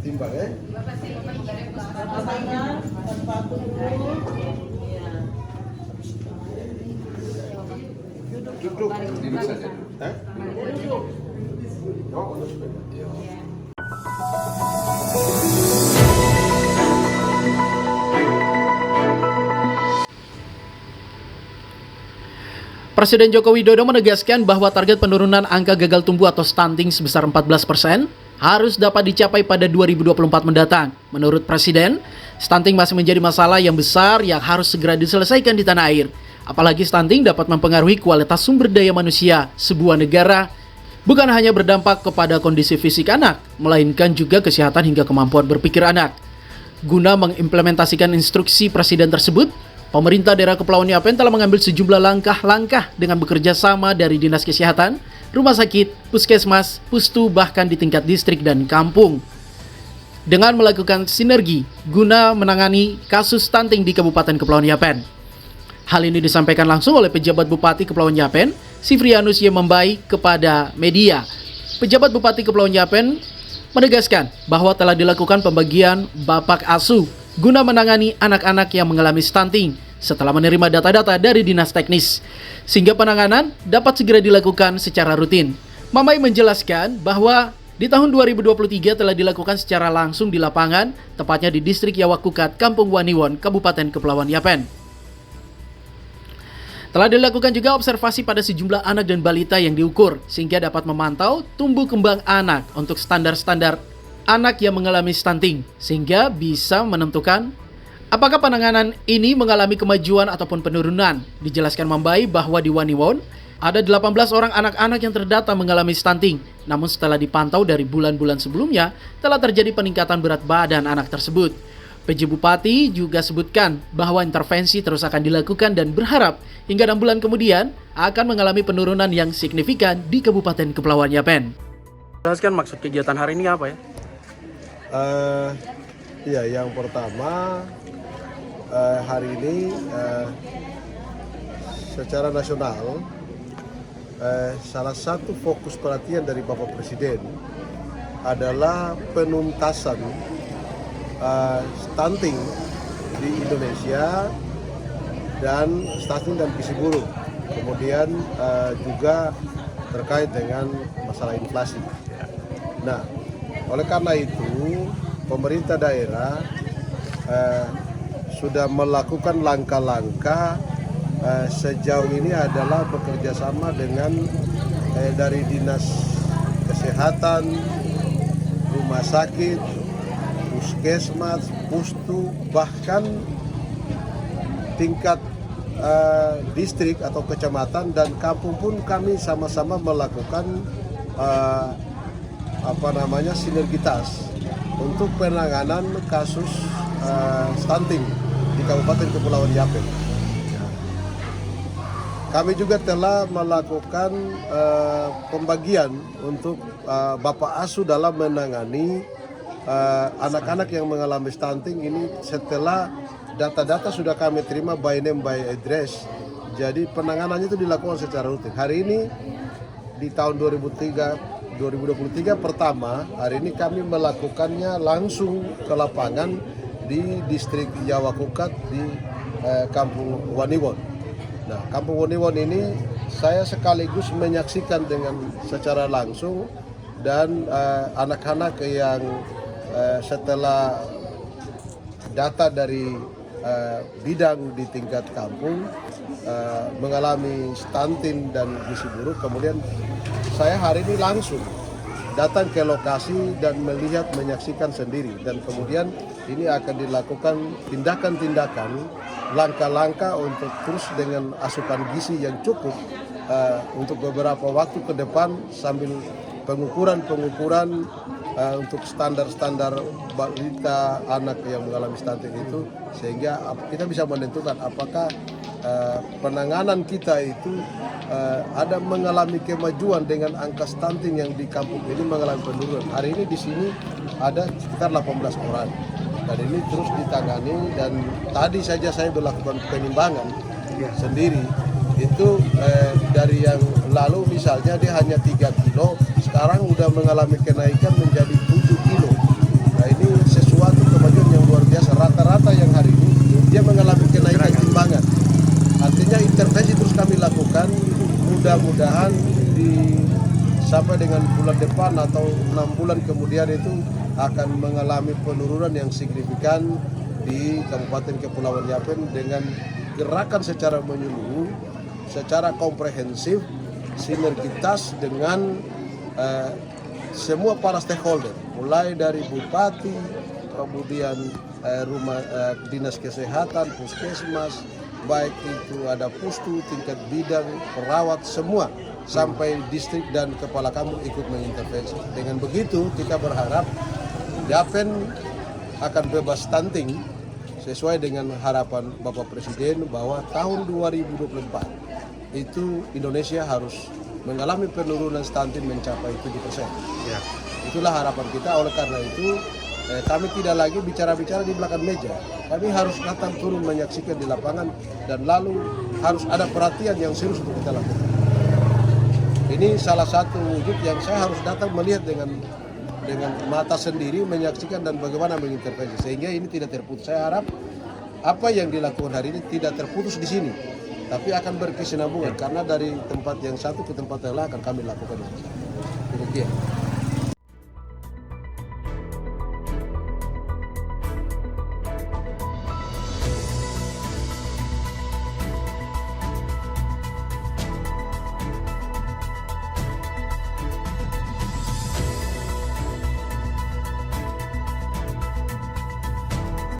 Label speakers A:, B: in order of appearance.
A: Timbang ya. Duduk.
B: Duduk saja.
A: Hah? Oh,
B: Ya.
C: Presiden Joko Widodo menegaskan bahwa target penurunan angka gagal tumbuh atau stunting sebesar 14% harus dapat dicapai pada 2024 mendatang. Menurut Presiden, stunting masih menjadi masalah yang besar yang harus segera diselesaikan di tanah air. Apalagi stunting dapat mempengaruhi kualitas sumber daya manusia sebuah negara, bukan hanya berdampak kepada kondisi fisik anak, melainkan juga kesehatan hingga kemampuan berpikir anak. Guna mengimplementasikan instruksi Presiden tersebut, pemerintah daerah Kepulauan Yapen telah mengambil sejumlah langkah-langkah dengan bekerja sama dari Dinas Kesehatan, Rumah Sakit, Puskesmas, Pustu, bahkan di tingkat distrik dan kampung. Dengan melakukan sinergi guna menangani kasus stunting di Kabupaten Kepulauan Yapen. Hal ini disampaikan langsung oleh pejabat Bupati Kepulauan Yapen, Sifrianus Yemembai, kepada media. Pejabat Bupati Kepulauan Yapen menegaskan bahwa telah dilakukan pembagian bapak asuh guna menangani anak-anak yang mengalami stunting setelah menerima data-data dari dinas teknis, sehingga penanganan dapat segera dilakukan secara rutin. Mamai menjelaskan bahwa di tahun 2023 telah dilakukan secara langsung di lapangan, tepatnya di distrik Yawakukat, Kampung Waniwon, Kabupaten Kepulauan Yapen. Telah dilakukan juga observasi pada sejumlah anak dan balita yang diukur, sehingga dapat memantau tumbuh kembang anak untuk standar-standar anak yang mengalami stunting, sehingga bisa menentukan apakah penanganan ini mengalami kemajuan ataupun penurunan. Dijelaskan Mambai bahwa di Waniwon ada 18 orang anak-anak yang terdata mengalami stunting, namun setelah dipantau dari bulan-bulan sebelumnya telah terjadi peningkatan berat badan anak tersebut. PJ Bupati juga sebutkan bahwa intervensi terus akan dilakukan dan berharap hingga 6 bulan kemudian akan mengalami penurunan yang signifikan di Kabupaten Kepulauan Yapen. Jelaskan maksud kegiatan hari ini apa ya?
A: Ya, yang pertama hari ini secara nasional salah satu fokus perhatian dari Bapak Presiden adalah penuntasan stunting di Indonesia dan stunting dan gizi buruk. Kemudian juga terkait dengan masalah inflasi. Nah, oleh karena itu pemerintah daerah sudah melakukan langkah-langkah sejauh ini adalah bekerja sama dengan dari Dinas Kesehatan, Rumah Sakit, Puskesmas, Pustu, bahkan tingkat distrik atau kecamatan dan kampung pun kami sama-sama melakukan sinergitas untuk penanganan kasus stunting di Kabupaten Kepulauan Yapen. Kami juga telah melakukan pembagian untuk bapak asuh dalam menangani anak-anak yang mengalami stunting ini setelah data-data sudah kami terima by name by address. Jadi penanganannya itu dilakukan secara rutin. Hari ini di tahun 2023 pertama, hari ini kami melakukannya langsung ke lapangan di distrik Yawakukat di Kampung Waniwon. Nah, Kampung Waniwon ini saya sekaligus menyaksikan dengan secara langsung dan anak-anak yang setelah data dari bidang di tingkat kampung mengalami stunting dan gizi buruk, kemudian saya hari ini langsung datang ke lokasi dan melihat, menyaksikan sendiri, dan kemudian ini akan dilakukan tindakan-tindakan, langkah-langkah untuk terus dengan asupan gizi yang cukup untuk beberapa waktu ke depan sambil pengukuran untuk standar-standar balita anak yang mengalami stunting itu, sehingga kita bisa menentukan apakah penanganan kita itu ada mengalami kemajuan dengan angka stunting yang di kampung ini mengalami penurunan. Hari ini di sini ada sekitar 18 orang dan ini terus ditangani, dan tadi saja saya melakukan penimbangan sendiri. Itu dari yang lalu misalnya dia hanya 3 kilo, sekarang udah mengalami kenaikan menjadi 7 kilo. Nah, ini mudah-mudahan sampai dengan bulan depan atau 6 bulan kemudian itu akan mengalami penurunan yang signifikan di Kabupaten Kepulauan Yapen dengan gerakan secara menyeluruh, secara komprehensif, sinergitas dengan semua para stakeholder, mulai dari bupati, kemudian dinas kesehatan, puskesmas, baik itu ada pustu, tingkat bidang, perawat, semua sampai distrik dan kepala kampung ikut mengintervensi. Dengan begitu kita berharap Yapen akan bebas stunting sesuai dengan harapan Bapak Presiden bahwa tahun 2024 itu Indonesia harus mengalami penurunan stunting mencapai 7%.
B: Ya.
A: Itulah harapan kita. Oleh karena itu kami tidak lagi bicara-bicara di belakang meja. Kami harus datang turun menyaksikan di lapangan dan lalu harus ada perhatian yang serius untuk kita lakukan. Ini salah satu wujud yang saya harus datang melihat dengan mata sendiri, menyaksikan dan bagaimana mengintervensi sehingga ini tidak terputus. Saya harap apa yang dilakukan hari ini tidak terputus di sini, tapi akan berkesinambungan karena dari tempat yang satu ke tempat yang lain akan kami lakukan. Demikian.